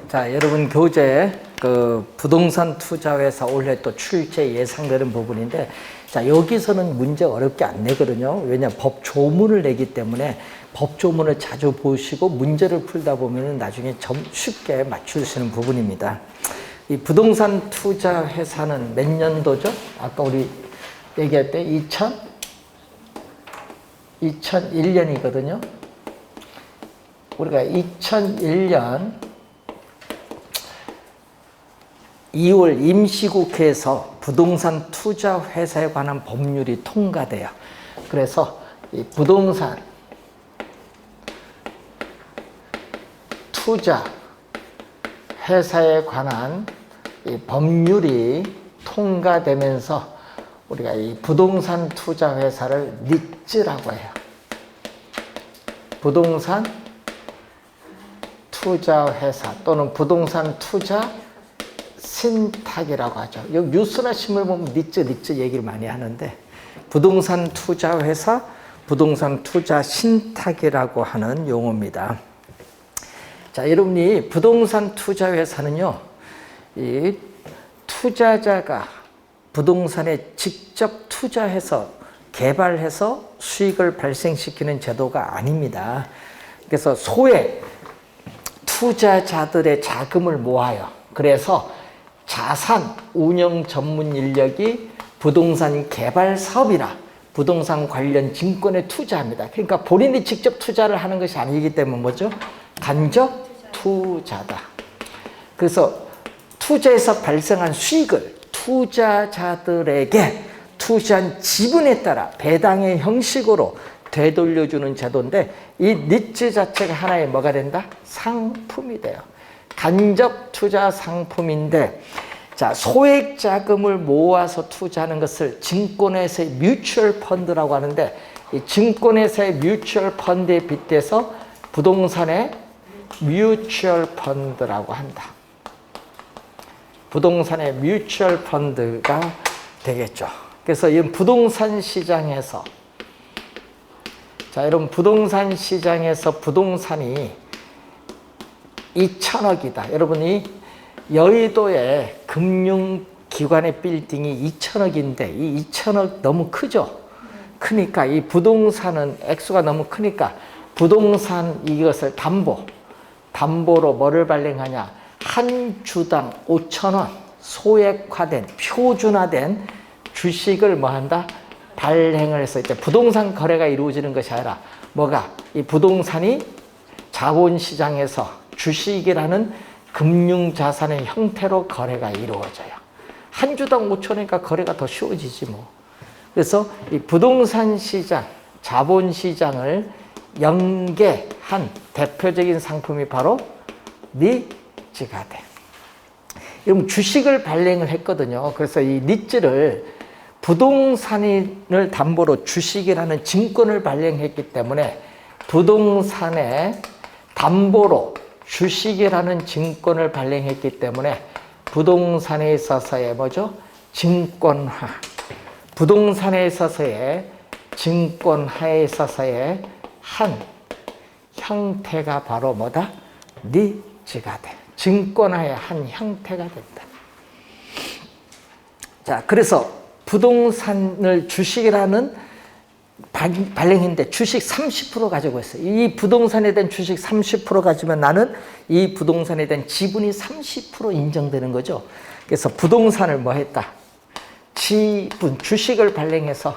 자, 여러분 교재 부동산 투자회사 올해 또 출제 예상되는 부분인데, 자, 여기서는 문제 어렵게 안 내거든요. 왜냐, 법조문을 내기 때문에 법조문을 자주 보시고 문제를 풀다 보면 나중에 쉽게 맞추시는 부분입니다. 이 부동산 투자 회사는 몇 년도죠? 아까 우리 얘기할 때 2001년이거든요. 우리가 2001년 2월 임시국회에서 부동산 투자 회사에 관한 법률이 통과돼요. 그래서 이 부동산 투자 회사에 관한 이 법률이 통과되면서 우리가 이 부동산 투자 회사를 니츠라고 해요. 부동산 투자 회사 또는 부동산 투자 신탁이라고 하죠. 여기 뉴스나 신문 보면 니츠 얘기를 많이 하는데, 부동산 투자 회사, 부동산 투자 신탁이라고 하는 용어입니다. 자, 여러분이 부동산 투자 회사는요, 이 투자자가 부동산에 직접 투자해서 개발해서 수익을 발생시키는 제도가 아닙니다. 그래서 소액 투자자들의 자금을 모아요. 그래서 자산 운영 전문 인력이 부동산 개발 사업이나 부동산 관련 증권에 투자합니다. 그러니까 본인이 직접 투자를 하는 것이 아니기 때문에 뭐죠? 간접 투자다. 그래서 투자에서 발생한 수익을 투자자들에게 투자한 지분에 따라 배당의 형식으로 되돌려주는 제도인데, 이 니츠 자체가 하나의 뭐가 된다? 상품이 돼요. 간접 투자 상품인데, 자, 소액 자금을 모아서 투자하는 것을 증권회사의 뮤추얼 펀드라고 하는데, 이 증권회사의 뮤추얼 펀드에 빗대서 부동산의 뮤추얼 펀드라고 한다. 부동산의 뮤추얼 펀드가 되겠죠. 그래서 이 부동산 시장에서, 자, 여러분 부동산 시장에서 부동산이 2천억이다. 여러분이 여의도에 금융기관의 빌딩이 2천억인데 이 2천억 너무 크죠? 크니까 이 부동산은 액수가 너무 크니까 부동산 이것을 담보로 뭐를 발행하냐? 한 주당 5천원 소액화된 표준화된 주식을 뭐 한다? 발행을 해서 이제 부동산 거래가 이루어지는 것이 아니라 뭐가? 이 부동산이 자본시장에서 주식이라는 금융자산의 형태로 거래가 이루어져요. 한 주당 5천원이니까 거래가 더 쉬워지지 뭐. 그래서 이 부동산 시장, 자본시장을 연계한 대표적인 상품이 바로 니츠가 돼. 여러분 주식을 발행을 했거든요. 그래서 이 니츠를 부동산을 담보로 주식이라는 증권을 발행했기 때문에 부동산에 담보로 주식이라는 증권을 발행했기 때문에 부동산에 있어서의 뭐죠? 증권화. 부동산에 있어서의 증권화에 있어서의 한 형태가 바로 뭐다? 니츠가 돼. 증권화의 한 형태가 된다. 자, 그래서 부동산을 주식이라는 발행인데 주식 30% 가지고 있어요. 이 부동산에 대한 주식 30% 가지면 나는 이 부동산에 대한 지분이 30% 인정되는 거죠. 그래서 부동산을 뭐 했다? 주식을 발행해서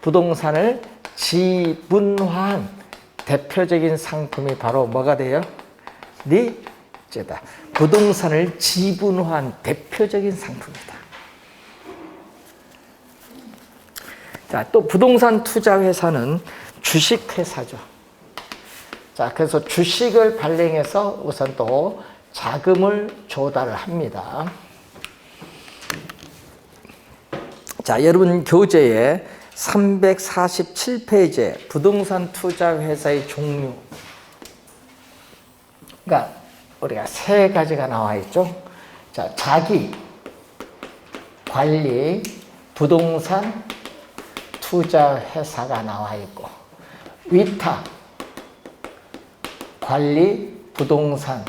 부동산을 지분화한 대표적인 상품이 바로 뭐가 돼요? 니츠다. 부동산을 지분화한 대표적인 상품이다. 자, 또 부동산 투자 회사는 주식 회사죠. 자, 그래서 주식을 발행해서 우선 또 자금을 조달을 합니다. 자, 여러분 교재에 347페이지에 부동산 투자 회사의 종류. 그러니까 우리가 세 가지가 나와 있죠. 자, 자기, 관리, 부동산 투자 회사가 나와 있고, 위탁, 관리, 부동산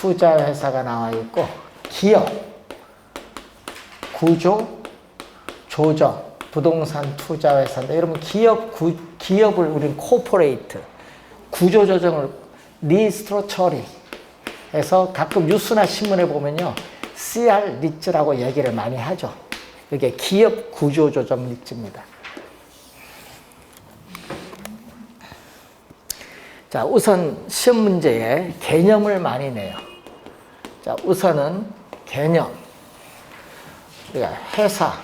투자회사가 나와 있고 기업, 구조, 조정, 부동산 투자회사인데 여러분 기업을 우리는 코퍼레이트, 구조조정을 리스트러처리 해서 가끔 뉴스나 신문에 보면요. CR 리츠라고 얘기를 많이 하죠. 이게 기업 구조조정 리츠입니다. 자, 우선 시험 문제에 개념을 많이 내요. 자, 우선은 개념. 우리가 회사,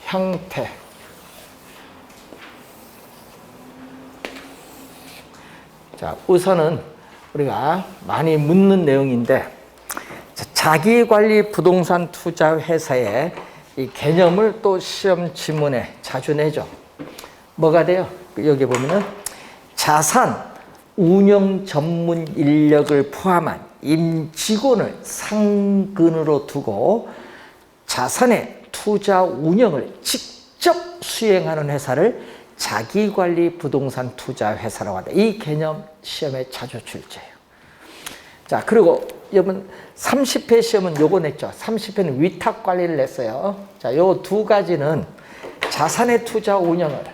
형태, 자, 우선은 우리가 많이 묻는 내용인데 자기관리 부동산 투자 회사의 이 개념을 또 시험 지문에 자주 내죠. 뭐가 돼요? 여기 보면은 자산 운영 전문 인력을 포함한 임직원을 상근으로 두고 자산의 투자 운영을 직접 수행하는 회사를 자기관리 부동산 투자 회사라고 한다. 이 개념 시험에 자주 출제해요. 자, 그리고 여러분 30회 시험은 요거 냈죠. 30회는 위탁 관리를 냈어요. 자, 요 두 가지는 자산의 투자 운영을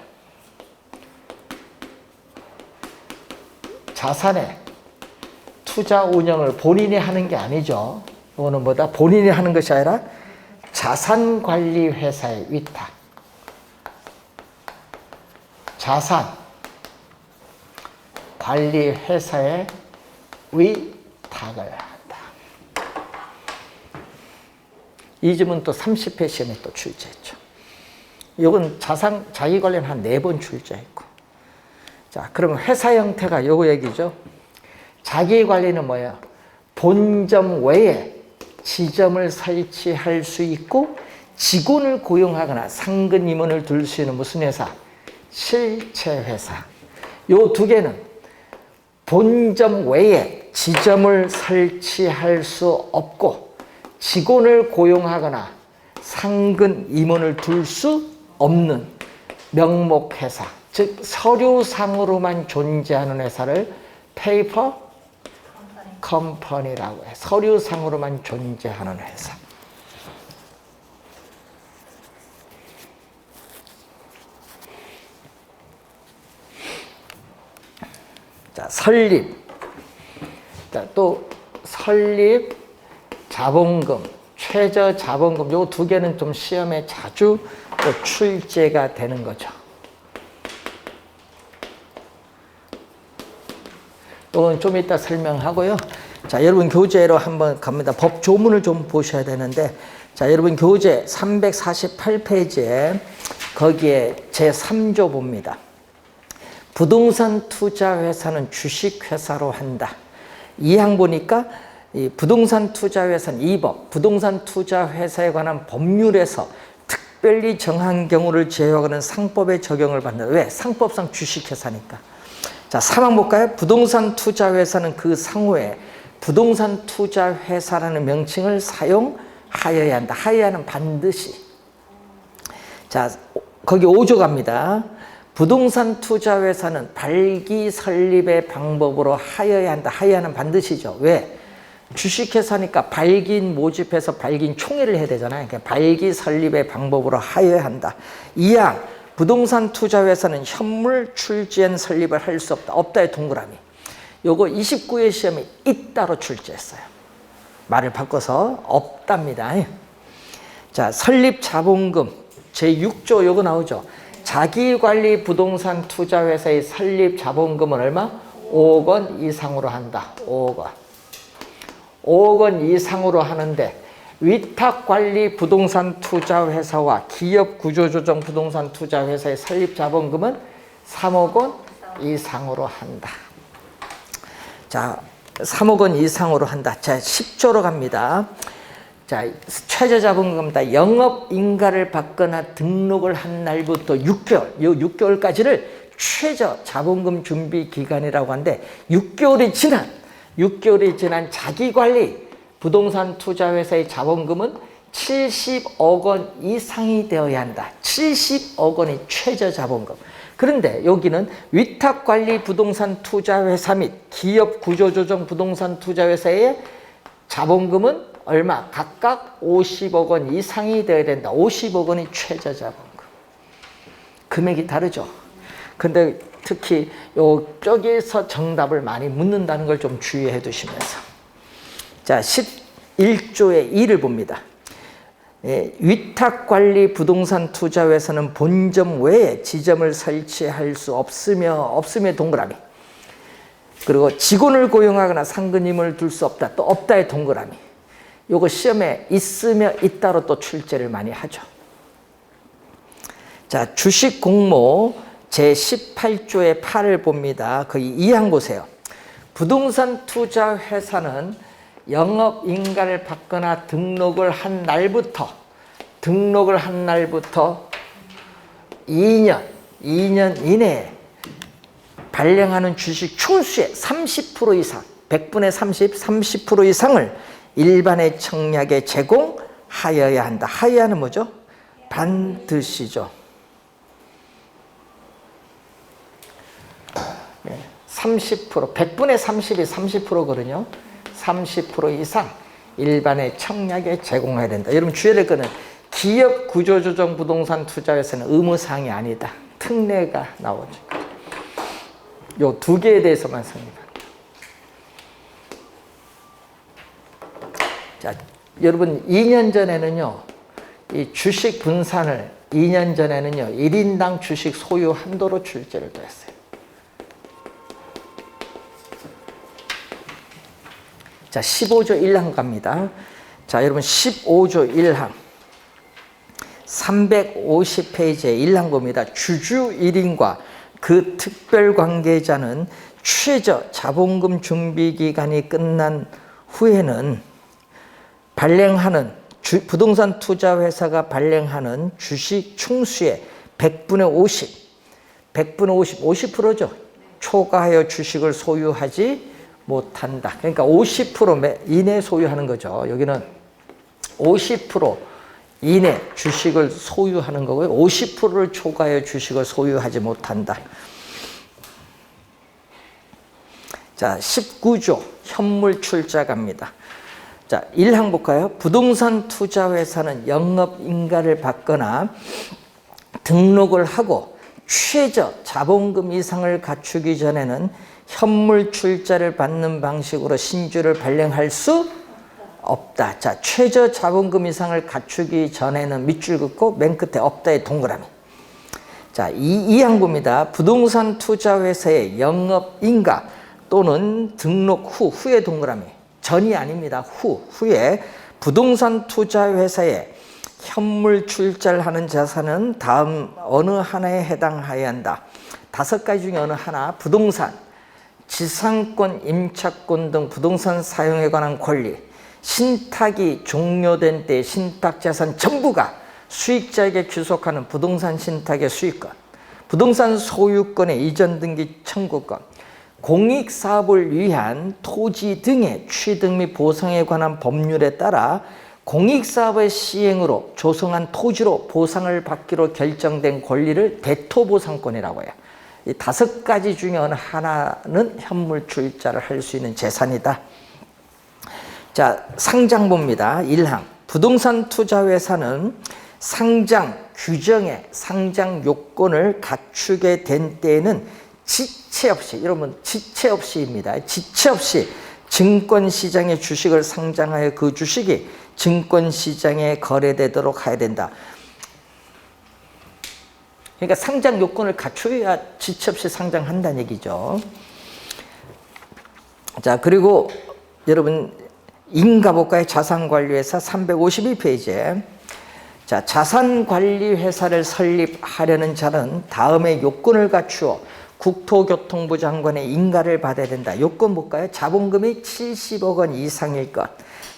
자산의 투자 운영을 본인이 하는 게 아니죠. 이거는 뭐다? 본인이 하는 것이 아니라 자산관리 회사의 위탁. 자산 관리 회사의 위탁을 한다. 이 점은 또 30회 시험에 또 출제했죠. 이건 자산 자기 관련 한 4번 출제했고. 자, 그러면 회사 형태가 요거 얘기죠. 자기 관리는 뭐예요? 본점 외에 지점을 설치할 수 있고 직원을 고용하거나 상근 임원을 둘 수 있는 무슨 회사? 실체 회사. 요 두 개는 본점 외에 지점을 설치할 수 없고 직원을 고용하거나 상근 임원을 둘 수 없는 명목 회사. 즉 서류상으로만 존재하는 회사를 페이퍼 컴퍼니라고 해. 서류상으로만 존재하는 회사. 자, 설립. 자, 또 설립 자본금, 최저 자본금 요 두 개는 좀 시험에 자주 또 출제가 되는 거죠. 이건 좀 이따 설명하고요. 자, 여러분 교재로 한번 갑니다. 법 조문을 좀 보셔야 되는데, 자, 여러분 교재 348페이지에 거기에 제3조 봅니다. 부동산 투자 회사는 주식 회사로 한다. 이 항 보니까 이 부동산 투자 회사는 2법 부동산 투자 회사에 관한 법률에서 특별히 정한 경우를 제외하고는 상법의 적용을 받는다. 왜? 상법상 주식 회사니까. 자, 3항 볼까요? 부동산 투자 회사는 그 상호에 부동산 투자 회사라는 명칭을 사용하여야 한다. 하여야는 반드시. 자, 거기 5조 갑니다. 부동산 투자 회사는 발기 설립의 방법으로 하여야 한다. 하여야는 반드시죠. 왜? 주식회사니까 발기인 모집해서 발기인 총회를 해야 되잖아요. 그러니까 발기 설립의 방법으로 하여야 한다. 2항 부동산 투자 회사는 현물 출지엔 설립을 할 수 없다. 없다의 동그라미. 요거 29회 시험에 있다로 출제했어요. 말을 바꿔서 없답니다. 자, 설립 자본금 제6조 요거 나오죠. 자기관리 부동산 투자 회사의 설립 자본금은 얼마? 5억 원 이상으로 한다. 5억 원. 5억 원 이상으로 하는데 위탁관리 부동산 투자 회사와 기업 구조조정 부동산 투자 회사의 설립 자본금은 3억 원 이상으로 한다. 자, 3억 원 이상으로 한다. 자, 10조로 갑니다. 자, 최저 자본금입니다. 영업인가를 받거나 등록을 한 날부터 6개월, 이 6개월까지를 최저 자본금 준비 기간이라고 하는데 6개월이 지난 자기관리 부동산 투자 회사의 자본금은 70억 원 이상이 되어야 한다. 70억 원이 최저 자본금. 그런데 여기는 위탁관리 부동산 투자회사 및 기업 구조조정 부동산 투자회사의 자본금은 얼마? 각각 50억 원 이상이 되어야 된다. 50억 원이 최저 자본금. 금액이 다르죠. 근데 특히 이쪽에서 정답을 많이 묻는다는 걸 좀 주의해 두시면서. 자, 11조의 2를 봅니다. 위탁관리 부동산 투자회사는 본점 외에 지점을 설치할 수 없으며 동그라미. 그리고 직원을 고용하거나 상근임을 둘 수 없다. 또 없다의 동그라미. 요거 시험에 있으며 있다로 또 출제를 많이 하죠. 자, 주식 공모 제18조의 8을 봅니다. 거기 2항 보세요. 부동산 투자 회사는 영업인가를 받거나 등록을 한 날부터 2년 이내에 발행하는 주식 총수의 30% 이상, 100분의 30% 이상을 일반의 청약에 제공하여야 한다. 하여야는 뭐죠? 반드시죠. 30%, 100분의 30이 30%거든요. 30% 이상 일반의 청약에 제공해야 된다. 여러분 주의해야 될 거는 기업 구조조정 부동산 투자에서는 의무사항이 아니다. 특례가 나오죠. 요 두 개에 대해서만 설명합니다. 자, 여러분 2년 전에는요. 이 주식 분산을 2년 전에는요. 1인당 주식 소유 한도로 출제를 했어요. 자, 15조 1항 갑니다. 자, 여러분 15조 1항 350페이지에 1항 봅니다. 주주 1인과 그 특별 관계자는 최저 자본금 준비 기간이 끝난 후에는 발행하는 부동산 투자 회사가 발행하는 주식 총수의 100분의 50, 50%죠. 초과하여 주식을 소유하지 못한다. 그러니까 50% 이내 소유하는 거죠. 여기는 50% 이내 주식을 소유하는 거고요. 50%를 초과하여 주식을 소유하지 못한다. 자, 19조 현물 출자 갑니다. 자, 1항 볼까요? 부동산 투자 회사는 영업인가를 받거나 등록을 하고 최저 자본금 이상을 갖추기 전에는 현물 출자를 받는 방식으로 신주를 발행할 수 없다. 자, 최저 자본금 이상을 갖추기 전에는 밑줄 긋고 맨 끝에 없다의 동그라미. 자, 2항 봅니다. 부동산 투자 회사의 영업인가 또는 등록 후에 동그라미. 전이 아닙니다. 후에 부동산 투자 회사에 현물 출자를 하는 자산은 다음 어느 하나에 해당하여야 한다. 5가지 중에 어느 하나. 부동산, 지상권, 임차권 등 부동산 사용에 관한 권리, 신탁이 종료된 때 신탁자산 전부가 수익자에게 귀속하는 부동산 신탁의 수익권, 부동산 소유권의 이전 등기 청구권, 공익사업을 위한 토지 등의 취득 및 보상에 관한 법률에 따라 공익사업의 시행으로 조성한 토지로 보상을 받기로 결정된 권리를 대토보상권이라고 해요. 이 5가지 중에 어느 하나는 현물 출자를 할 수 있는 재산이다. 자, 상장 봅니다. 1항. 부동산 투자 회사는 상장 규정의 상장 요건을 갖추게 된 때에는 지체 없이, 여러분 지체 없이입니다. 지체 없이 증권시장에 주식을 상장하여 그 주식이 증권시장에 거래되도록 해야 된다. 그러니까 상장 요건을 갖춰야 지체 없이 상장한다는 얘기죠. 자, 그리고 여러분 인가보가의 자산관리회사 352페이지에 자, 자산관리회사를 설립하려는 자는 다음의 요건을 갖추어 국토교통부 장관의 인가를 받아야 된다. 요건 볼까요? 자본금이 70억 원 이상일 것,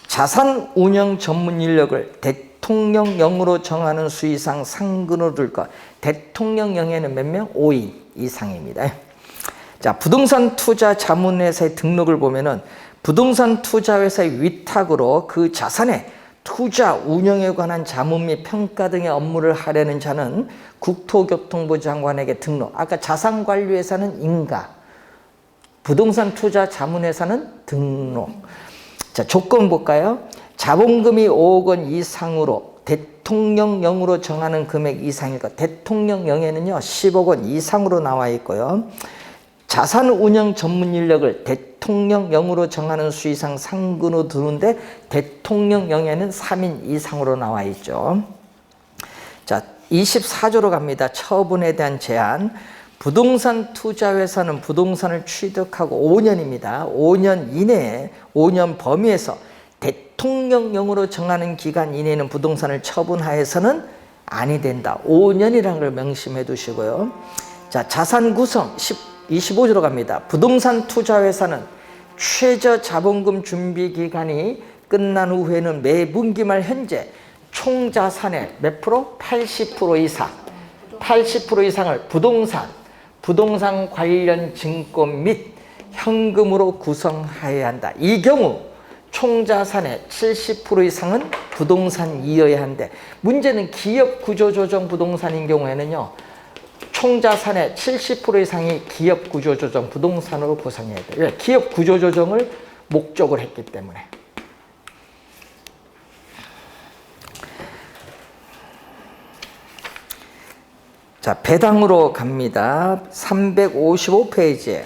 자산 운영 전문 인력을 대통령령으로 정하는 수 이상 상근으로 둘 것. 대통령령에는 몇 명? 5인 이상입니다. 자, 부동산 투자 자문회사의 등록을 보면은 부동산 투자회사의 위탁으로 그 자산에 투자, 운영에 관한 자문 및 평가 등의 업무를 하려는 자는 국토교통부 장관에게 등록. 아까 자산관리회사는 인가, 부동산 투자 자문회사는 등록. 자, 조건 볼까요? 자본금이 5억 원 이상으로 대통령령으로 정하는 금액 이상일 것. 대통령령에는요 10억 원 이상으로 나와 있고요. 자산 운영 전문 인력을 대통령령으로 정하는 수 이상 상근으로 두는데 대통령령에는 3인 이상으로 나와 있죠. 자, 24조로 갑니다. 처분에 대한 제한. 부동산 투자회사는 부동산을 취득하고 5년입니다. 5년 이내에 5년 범위에서 대통령령으로 정하는 기간 이내에는 부동산을 처분하여서는 아니 된다. 5년이라는 걸 명심해 두시고요. 자, 자산 구성 25조로 갑니다. 부동산 투자회사는 최저 자본금 준비 기간이 끝난 후에는 매 분기 말 현재 총 자산의 몇 프로? 80% 이상. 80% 이상을 부동산 관련 증권 및 현금으로 구성해야 한다. 이 경우 총 자산의 70% 이상은 부동산이어야 하는데 문제는 기업 구조조정 부동산인 경우에는요. 총 자산의 70% 이상이 기업 구조조정 부동산으로 구성해야 돼요. 왜? 기업 구조조정을 목적으로 했기 때문에. 자, 배당으로 갑니다. 355페이지에.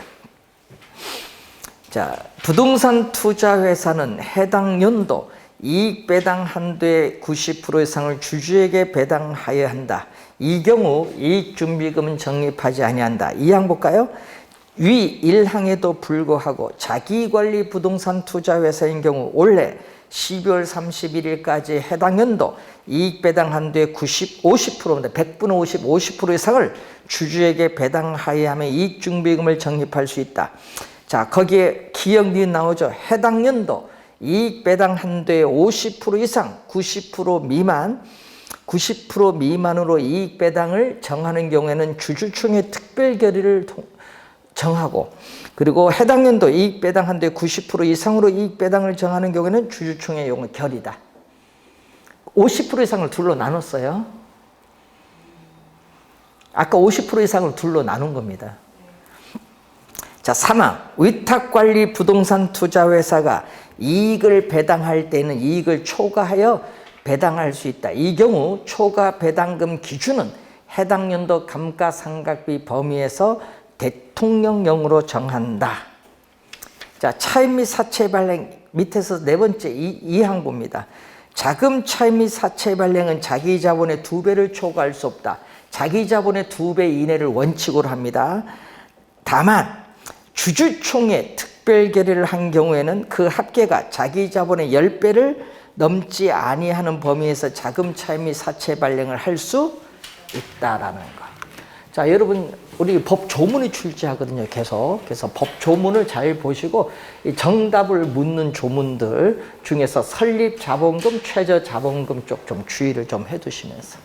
자, 부동산 투자회사는 해당 연도 이익 배당 한도의 90% 이상을 주주에게 배당하여야 한다. 이 경우 이익준비금은 적립하지 아니한다. 2항 볼까요? 위 1항에도 불구하고 자기관리 부동산 투자회사인 경우 올해 12월 31일까지 해당 연도 이익 배당 한도의 50%인데 100분의 50% 이상을 주주에게 배당하여야 하면 이익준비금을 적립할 수 있다. 자, 거기에 기억이 나오죠. 해당 연도 이익 배당 한도의 50% 이상, 90% 미만, 90% 미만으로 이익 배당을 정하는 경우에는 주주총회 특별 결의를 정하고, 그리고 해당 연도 이익 배당 한도의 90% 이상으로 이익 배당을 정하는 경우에는 주주총회 용어 결의다. 50% 이상을 둘로 나눴어요. 아까 50% 이상을 둘로 나눈 겁니다. 자, 3항 위탁관리 부동산 투자회사가 이익을 배당할 때는 이익을 초과하여 배당할 수 있다. 이 경우 초과 배당금 기준은 해당 연도 감가상각비 범위에서 대통령령으로 정한다. 자, 차입 및 사채 발행 밑에서 네 번째 2항 봅니다. 자금 차입 및 사채 발행은 자기 자본의 2배를 초과할 수 없다. 자기 자본의 2배 이내를 원칙으로 합니다. 다만 주주총회 특별 결의를 한 경우에는 그 합계가 자기 자본의 10배를 넘지 아니하는 범위에서 자금 차입 및 사채 발행을 할 수 있다라는 거. 자, 여러분 우리 법 조문이 출제하거든요. 계속. 그래서 법 조문을 잘 보시고 이 정답을 묻는 조문들 중에서 설립 자본금, 최저 자본금 쪽 좀 주의를 좀 해두시면서.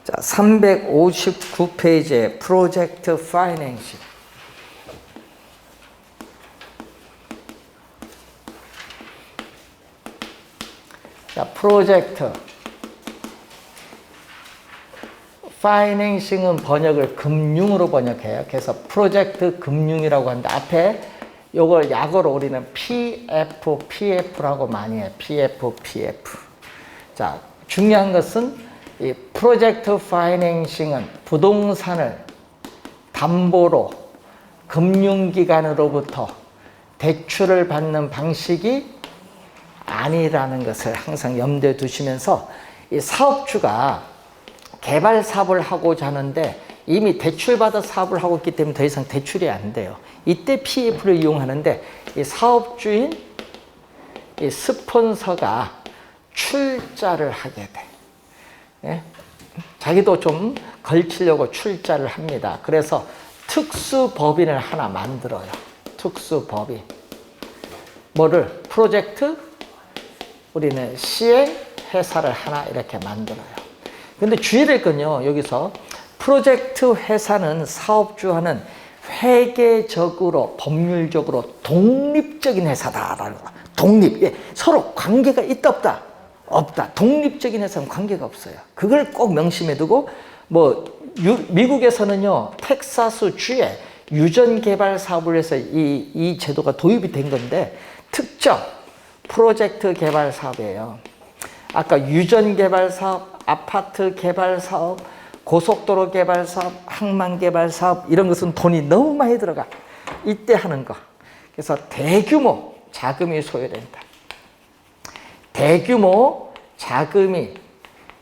자, 359페이지에 프로젝트 파이낸싱. 자, 프로젝트 파이낸싱은 번역을 금융으로 번역해요. 그래서 프로젝트 금융이라고 하는데 앞에 요걸 약어로 우리는 PF라고 많이 해요. PF. 자, 중요한 것은 이 프로젝트 파이낸싱은 부동산을 담보로 금융기관으로부터 대출을 받는 방식이 아니라는 것을 항상 염두에 두시면서 이 사업주가 개발 사업을 하고자 하는데 이미 대출받아 사업을 하고 있기 때문에 더 이상 대출이 안 돼요. 이때 PF를 이용하는데 이 사업주인 이 스폰서가 출자를 하게 돼. 예? 자기도 좀 걸치려고 출자를 합니다. 그래서 특수법인을 하나 만들어요. 특수법인. 뭐를? 프로젝트? 우리는 시행회사를 하나 이렇게 만들어요. 근데 주의될 건요, 여기서 프로젝트 회사는 사업주와는 회계적으로 법률적으로 독립적인 회사다라는 거. 독립. 예, 서로 관계가 있다 없다? 없다. 독립적인 회사는 관계가 없어요. 그걸 꼭 명심해 두고 미국에서는요, 텍사스 주에 유전 개발 사업을 해서 이 제도가 도입이 된 건데 특정 프로젝트 개발 사업이에요. 아까 유전 개발 사업, 아파트 개발 사업, 고속도로 개발 사업, 항만 개발 사업 이런 것은 돈이 너무 많이 들어가. 이때 하는 거. 그래서 대규모 자금이 소요된다. 대규모 자금이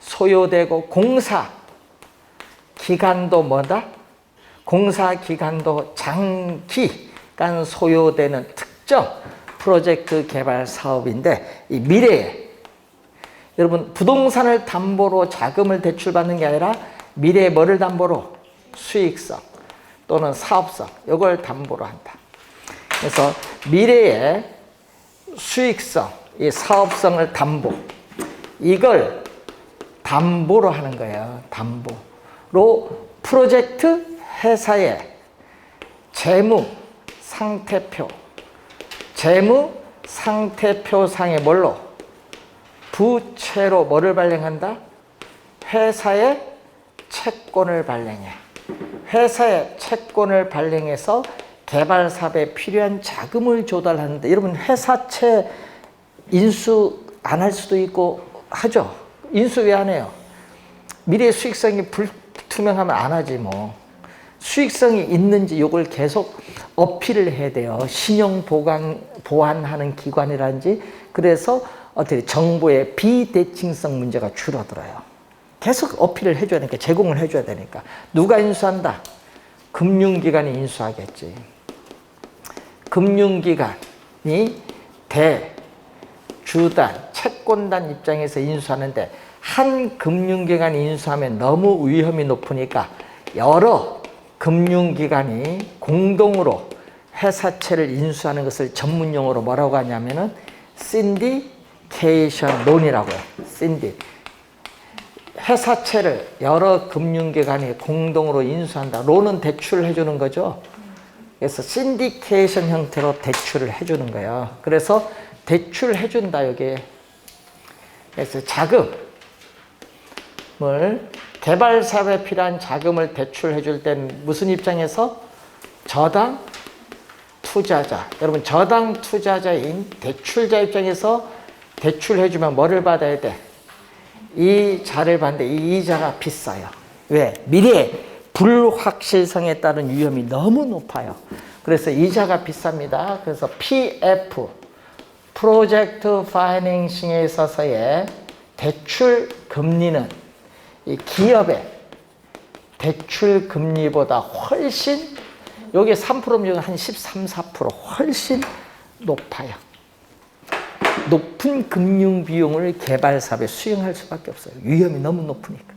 소요되고 공사 기간도 뭐다? 공사 기간도 장기간 소요되는 특정 프로젝트 개발 사업인데 이 미래에 여러분 부동산을 담보로 자금을 대출받는 게 아니라 미래에 뭐를 담보로? 수익성 또는 사업성 이걸 담보로 한다. 그래서 미래의 수익성, 이 사업성을 담보 이걸 담보로 하는 거예요. 담보로 프로젝트 회사의 재무 상태표상에 뭘로? 부채로 뭐를 발행한다? 회사의 채권을 발행해. 회사의 채권을 발행해서 개발 사업에 필요한 자금을 조달하는데 여러분 회사채 인수 안 할 수도 있고 하죠. 인수 왜 안 해요? 미래 수익성이 불투명하면 안 하지 뭐. 수익성이 있는지 이걸 계속 어필을 해야 돼요. 신용 보완하는 기관이라든지 그래서 어떻게 정부의 비대칭성 문제가 줄어들어요. 계속 어필을 해줘야 되니까 제공을 해줘야 되니까 누가 인수한다? 금융기관이 인수하겠지. 금융기관이 대주단, 채권단 입장에서 인수하는데 한 금융기관이 인수하면 너무 위험이 높으니까 여러 금융기관이 공동으로 회사채를 인수하는 것을 전문용어로 뭐라고 하냐면은 신디케이션 론이라고 해요. 회사채를 여러 금융기관이 공동으로 인수한다. 론은 대출을 해주는 거죠. 그래서 신디케이션 형태로 대출을 해주는 거예요. 그래서 대출을 해준다 여기에. 그래서 자금을 개발 사업에 필요한 자금을 대출해 줄 땐 무슨 입장에서? 저당 투자자. 여러분 저당 투자자인 대출자 입장에서 대출해 주면 뭐를 받아야 돼? 이자를 받는데 이 이자가 비싸요. 왜? 미래에 불확실성에 따른 위험이 너무 높아요. 그래서 이자가 비쌉니다. 그래서 PF 프로젝트 파이낸싱에 있어서의 대출 금리는 이 기업의 대출 금리보다 훨씬 여기 3%면 한 13, 4% 훨씬 높아요. 높은 금융 비용을 개발 사업에 수용할 수밖에 없어요. 위험이 너무 높으니까.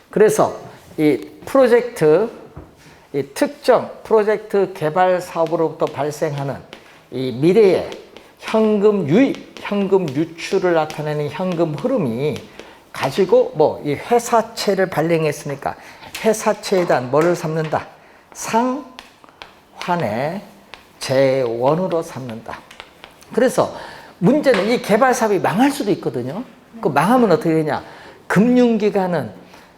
그래서 이 프로젝트, 이 특정 프로젝트 개발 사업으로부터 발생하는 이 미래의 현금 유입, 현금 유출을 나타내는 현금 흐름이 가지고 이 회사채를 발행했으니까 회사채에 대한 뭐를 삼는다? 상환의 재원으로 삼는다. 그래서 문제는 이 개발 사업이 망할 수도 있거든요. 그 망하면 어떻게 되냐? 금융기관은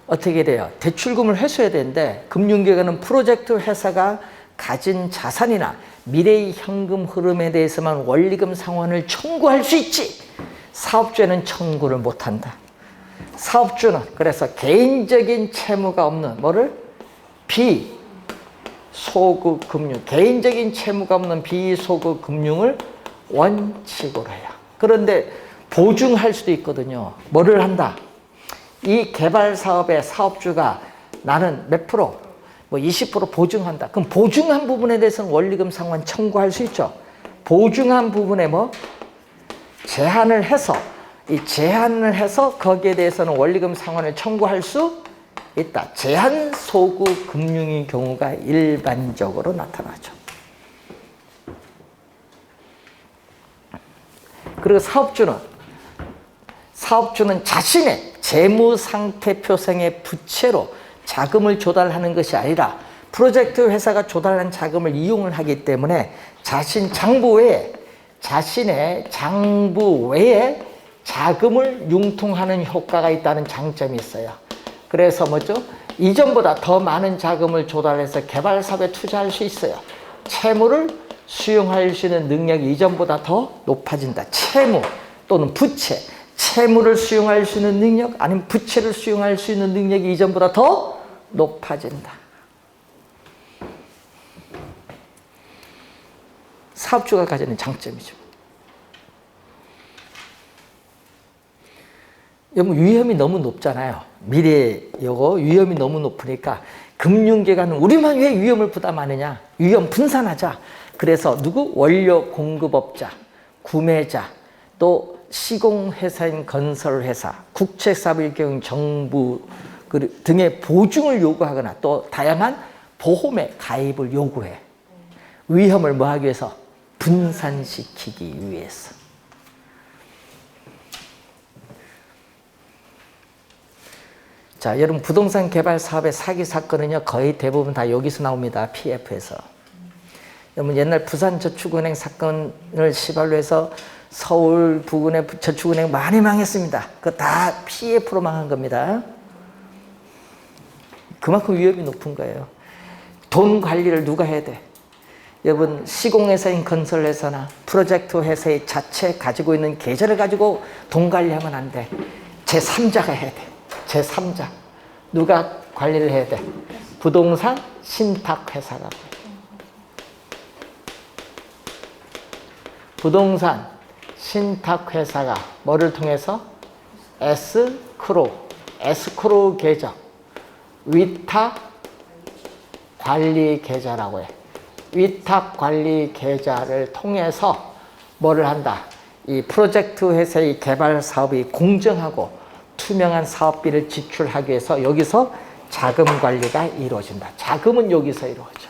어떻게 돼요? 대출금을 회수해야 되는데 금융기관은 프로젝트 회사가 가진 자산이나 미래의 현금 흐름에 대해서만 원리금 상환을 청구할 수 있지 사업주에는 청구를 못한다. 사업주는 그래서 개인적인 채무가 없는 뭐를? 비소급 금융, 개인적인 채무가 없는 비소급 금융을 원칙으로 해요. 그런데 보증할 수도 있거든요. 뭐를 한다? 이 개발 사업의 사업주가 나는 몇 프로? 20% 보증한다. 그럼 보증한 부분에 대해서는 원리금 상환 청구할 수 있죠. 보증한 부분에 제한을 해서 거기에 대해서는 원리금 상환을 청구할 수 있다. 제한 소급 금융의 경우가 일반적으로 나타나죠. 사업주는 재무상태표상의 부채로 자금을 조달하는 것이 아니라 프로젝트 회사가 조달한 자금을 이용을 하기 때문에 자신의 장부 외에 자금을 융통하는 효과가 있다는 장점이 있어요. 그래서 뭐죠? 이전보다 더 많은 자금을 조달해서 개발 사업에 투자할 수 있어요. 채무를 수용할 수 있는 능력이 이전보다 더 높아진다. 채무 또는 부채, 채무를 수용할 수 있는 능력 아니면 부채를 수용할 수 있는 능력이 이전보다 더 높아진다. 사업주가 가지는 장점이죠. 위험이 너무 높잖아요. 미래 위험이 너무 높으니까 금융기관은 우리만 왜 위험을 부담하느냐? 위험 분산하자. 그래서 원료 공급업자, 구매자, 또 시공회사인 건설회사, 국책사업일 경우 정부 등의 보증을 요구하거나 또 다양한 보험에 가입을 요구해. 위험을 뭐 하기 위해서? 분산시키기 위해서. 자, 여러분 부동산 개발 사업의 사기 사건은요 거의 대부분 다 여기서 나옵니다. PF에서. 여러분 옛날 부산저축은행 사건을 시발로 해서 서울 부근의 저축은행 많이 망했습니다. 그거 다 PF로 망한 겁니다. 그만큼 위험이 높은 거예요. 돈 관리를 누가 해야 돼? 여러분 시공회사인 건설회사나 프로젝트 회사의 자체 가지고 있는 계좌를 가지고 돈 관리하면 안 돼. 제3자가 해야 돼. 제3자. 누가 관리를 해야 돼? 부동산 신탁회사가. 부동산 신탁회사가 뭐를 통해서? 에스크로우 계좌, 위탁 관리 계좌라고 해. 위탁 관리 계좌를 통해서 뭐를 한다? 이 프로젝트 회사의 개발 사업이 공정하고 투명한 사업비를 지출하기 위해서 여기서 자금 관리가 이루어진다. 자금은 여기서 이루어져.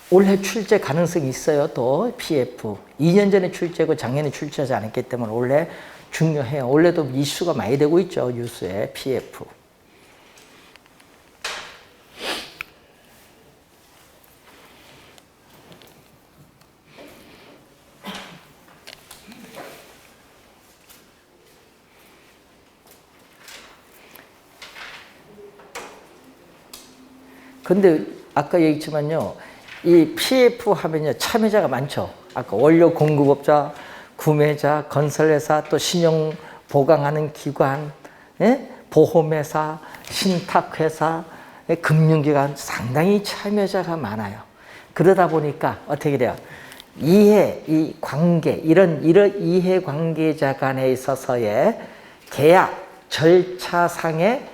올해 출제 가능성이 있어요. 또 PF 2년 전에 출제고 작년에 출제하지 않았기 때문에 올해 중요해요. 올해도 이슈가 많이 되고 있죠. 뉴스에 PF. 근데 아까 얘기했지만요. 이 PF 하면요. 참여자가 많죠. 아까 원료 공급업자, 구매자, 건설회사, 또 신용 보강하는 기관, 예? 보험회사, 신탁회사, 예? 금융기관 상당히 참여자가 많아요. 그러다 보니까 어떻게 돼요? 이 관계, 이런 이해관계자 간에 있어서의 계약 절차상의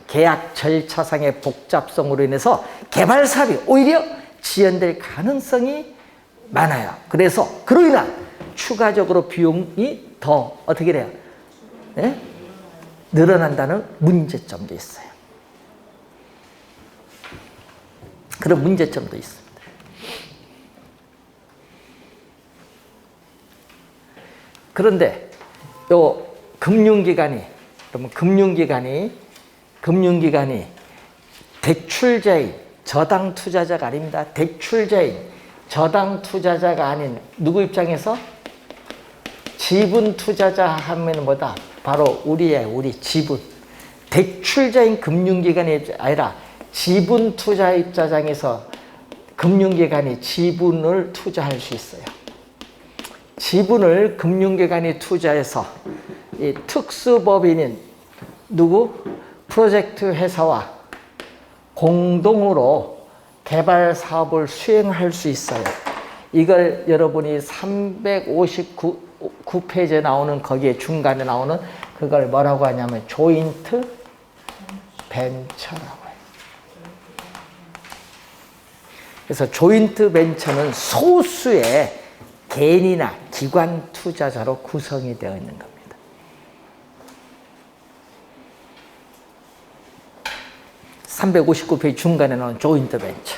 계약 절차상의 복잡성으로 인해서 개발 사업이 오히려 지연될 가능성이 많아요. 그래서 그로 인한 추가적으로 비용이 더 어떻게 돼요? 네? 늘어난다는 문제점도 있어요. 그런 문제점도 있습니다. 그런데 요 금융기관이 대출자인 저당 투자자가 아닙니다. 대출자인 저당 투자자가 아닌 누구 입장에서? 지분 투자자 하면 뭐다? 바로 우리 지분. 대출자인 금융기관이 아니라 지분 투자 입장에서 금융기관이 지분을 투자할 수 있어요. 지분을 금융기관이 투자해서 이 특수법인인 프로젝트 회사와 공동으로 개발 사업을 수행할 수 있어요. 이걸 여러분이 359페이지에 나오는 거기에 중간에 나오는 그걸 뭐라고 하냐면 조인트 벤처라고 해요. 그래서 조인트 벤처는 소수의 개인이나 기관 투자자로 구성이 되어 있는 겁니다. 359페이지 중간에 나온 조인트 벤처.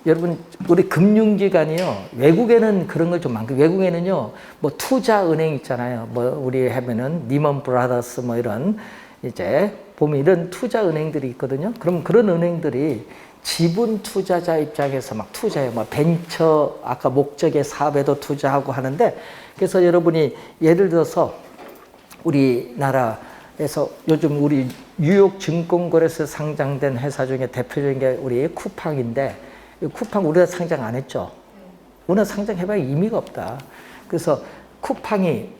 여러분, 우리 금융기관이요, 외국에는 그런 걸 좀 많고, 외국에는요, 뭐 투자은행 있잖아요. 뭐 우리 하면은 니먼 브라더스 뭐 이런, 이제 보면 이런 투자은행들이 있거든요. 그럼 그런 은행들이 지분 투자자 입장에서 막 투자해요. 뭐 벤처, 아까 목적의 사업에도 투자하고 하는데, 그래서 여러분이 예를 들어서 우리나라에서 요즘 우리 뉴욕 증권거래소에 상장된 회사 중에 대표적인 게 우리 쿠팡인데, 쿠팡 우리나라 상장 안 했죠? 우리나라 상장해봐야 의미가 없다. 그래서 쿠팡이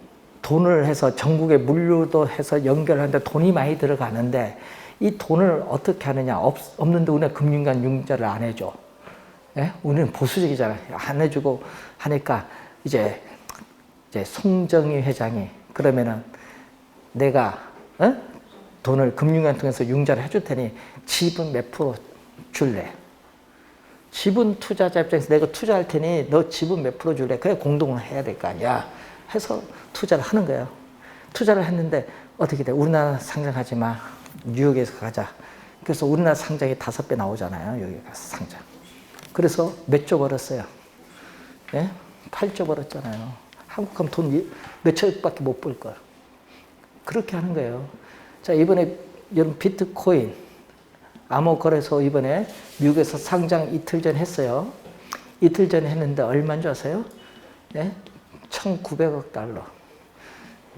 돈을 해서 전국에 물류도 해서 연결하는데 돈이 많이 들어가는데, 이 돈을 어떻게 하느냐. 없는데 우리나라 금융기관 융자를 안 해줘. 예? 우리는 보수적이잖아요. 안 해주고 하니까 이제 송정희 회장이 그러면은 내가 돈을 금융기관 통해서 융자를 해줄 테니 지분 몇 프로 줄래? 지분 투자자 입장에서 내가 투자할 테니 너 지분 몇 프로 줄래? 그래 공동을 해야 될 거 아니야. 해서 투자를 하는 거예요. 투자를 했는데 어떻게 돼? 우리나라 상장하지 마. 뉴욕에서 가자. 그래서 우리나라 상장이 5배 나오잖아요. 여기 가서 상장. 그래서 몇 조 벌었어요? 예? 8조 벌었잖아요. 한국 가면 돈 몇천억밖에 못 벌 걸. 그렇게 하는 거예요. 자, 이번에 여러분 비트코인 암호거래소 이번에 미국에서 상장 이틀 전 했어요. 이틀 전에 했는데 얼마인 줄 아세요? 예? 1,900억 달러.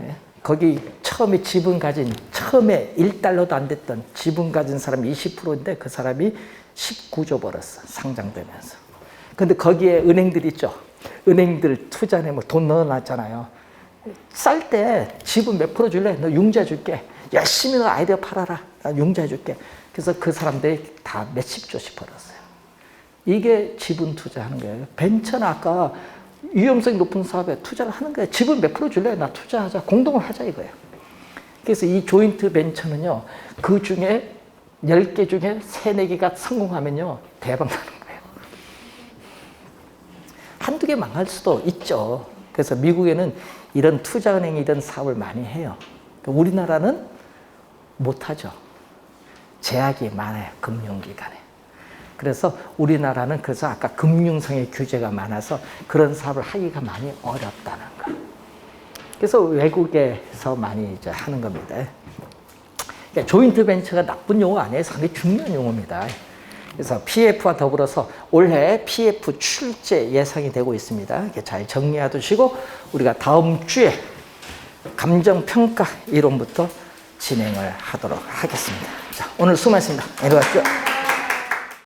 예? 거기 처음에 지분 가진, 처음에 1달러도 안 됐던 지분 가진 사람이 20%인데 그 사람이 19조 벌었어. 상장되면서. 근데 거기에 은행들 있죠. 은행들 투자에 뭐 돈 넣어놨잖아요. 쌀 때 지분 몇 프로 줄래? 너 융자 줄게. 열심히 너 아이디어 팔아라. 나 융자 줄게. 그래서 그 사람들이 다 몇십 조씩 벌었어요. 이게 지분 투자하는 거예요. 벤처는 아까 위험성이 높은 사업에 투자를 하는 거예요. 지분 몇 프로 줄래? 나 투자하자. 공동을 하자 이거예요. 그래서 이 조인트 벤처는요. 그 중에 10개 중에 3, 4개가 성공하면요. 대박 나는 거예요. 한두 개 망할 수도 있죠. 그래서 미국에는 이런 투자은행이 이런 사업을 많이 해요. 우리나라는 못하죠. 제약이 많아요. 금융기관에. 그래서 우리나라는 그래서 아까 금융성의 규제가 많아서 그런 사업을 하기가 많이 어렵다는 거. 그래서 외국에서 많이 이제 하는 겁니다. 그러니까 조인트 벤처가 나쁜 용어 아니에요. 상당히 중요한 용어입니다. 그래서 PF와 더불어서 올해 PF 출제 예상이 되고 있습니다. 이렇게 잘 정리해 두시고 우리가 다음 주에 감정평가 이론부터 진행을 하도록 하겠습니다. 자, 오늘 수고하셨습니다. 내려가시죠.